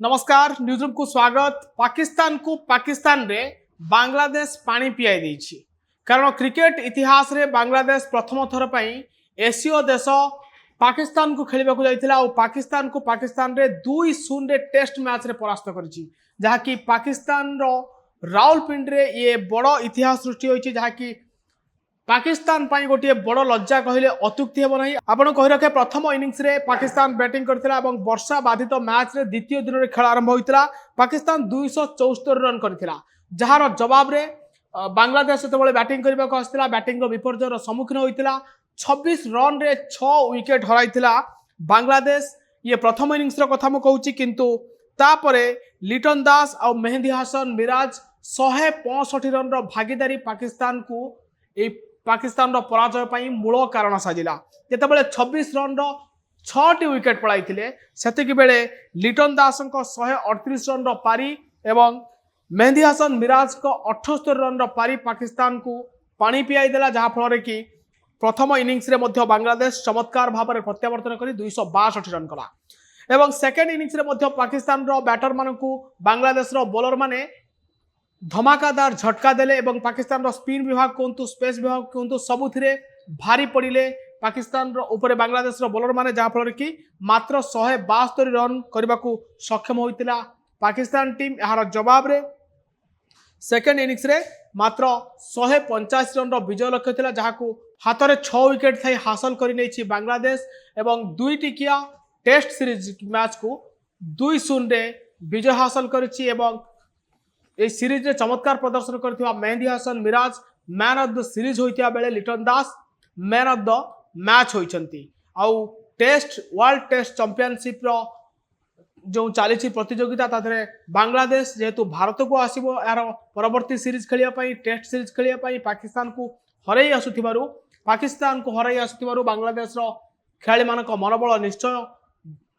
नमस्कार न्यूज़रूम को स्वागत। पाकिस्तान रे बांग्लादेश पानी पियाई देछि कारण क्रिकेट इतिहास रे बांग्लादेश प्रथम थर पई एशियो देश पाकिस्तान को खेलिबा को जाइथिला और पाकिस्तान रे 2-0 रे टेस्ट मैच रे परास्त करछि जहा कि पाकिस्तान रो रावलपिंडी रे ये बड़ इतिहास सृष्टि होइछि जहा कि पाकिस्तान पाई गोटे बड़ लज्जा कहले अत्युक्ति हेब नहीं। आपण कहि रखे प्रथम इनिंग्स रे पाकिस्तान बैटिंग करथिला एवं वर्षा बाधित मैच रे द्वितीय दिन रे खेल आरंभ होइतिला। पाकिस्तान 274 रन करथिला जहार जवाब रे बांग्लादेश सेतबेले बैटिंग करबा को आस्थिला बैटिंग रो विपर्जय रो सम्मुखीन होइतिला। 26 रन रे 6 विकेट हराइतिला बांग्लादेश। ये प्रथम इनिंग्स रो कथा म कहूची किंतु तापरे लिटन दास और मेहंदी हसन मिराज 165 रन रो भागीदारी पाकिस्तान रो पराजय पई मूल कारण साजिला। जेतेबेले 26 रन रो 6टी विकेट पड़ाइथिले सेतिक बेले लिटन दास को 138 रन रो पारी एवं मेहंदी हसन मिराज को 78 रन रो पारी पाकिस्तान को पानी पियाई देला जहा फल रे कि प्रथम इनिंग्स रे मध्य बांग्लादेश चमत्कार भाव में प्रत्यावर्तन करी 262 रन कला एवं सेकेंड इनिंग्स रे मध्य पाकिस्तान रो बैटर मानकू बांग्लादेश रो बॉलर माने धमाकादार झटका देले एवं पाकिस्तान रो स्पिन विभाग कोंतु स्पेस विभाग कोंतु सबुथिरे भारी पड़िले पाकिस्तान रो ऊपर बांग्लादेश रो बॉलर माने जहा फल कि मात्र 172 रन करबा को सक्षम होइतिला पाकिस्तान टीम। यार जवाब रे सेकेंड इनिंग्स रे मात्र 185 रन रो विजय लक्ष्य थिला जहा को हाथ रे 6 विकेट थाई हासिल करि नैछि बांग्लादेश एवं दुई टिकिया टेस्ट सीरीज मैच को 2-0 रे विजय हासिल करिछि एवं ए सीरीज रे चमत्कार प्रदर्शन करथिबा Mehidy Hasan Miraz man of the series होइतिया बेले Liton Das man of the match होइछंती। आउ टेस्ट वर्ल्ड टेस्ट चैंपियनशिप रो जो चली प्रतियोगिता तादरे बांग्लादेश जेहेतु भारत को आसीबो यार परवर्ती सीरीज खेलिया पई टेस्ट सीरीज खेलिया पई पाकिस्तान को हरई आसुथिबारु बांग्लादेश रो खेलाड़ी मानक मनोबल निश्चय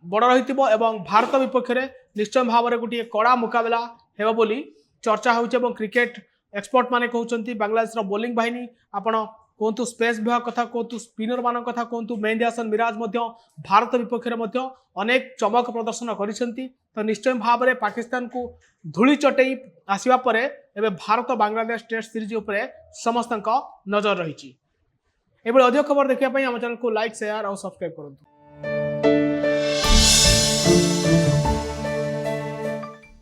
बड़ रहितिबो एवं भारत विपक्ष में निश्चय भाव में गोटे कड़ा मुकाबला हेबो बोली चर्चा होउछ एवं क्रिकेट एक्सपर्ट माने कहउछंती बांग्लादेश रो बॉलिंग बाहिनी आपण कोंतु स्पेस विभाग कथा कोंतु स्पिनर मान कथा कोंतु मेहंदी हसन मिराज मध्य भारत विपक्ष में मध्य अनेक चमक प्रदर्शन करिसेंती। तो निश्चय भाव में पाकिस्तान को धूली चटई आसीबा परे एबे भारत बांग्लादेश टेस्ट सीरीज उपरे समस्तक नजर रही। एबे अधिक खबर देखिया पई हम चैनल को लाइक शेयर और सब्सक्राइब करंतु।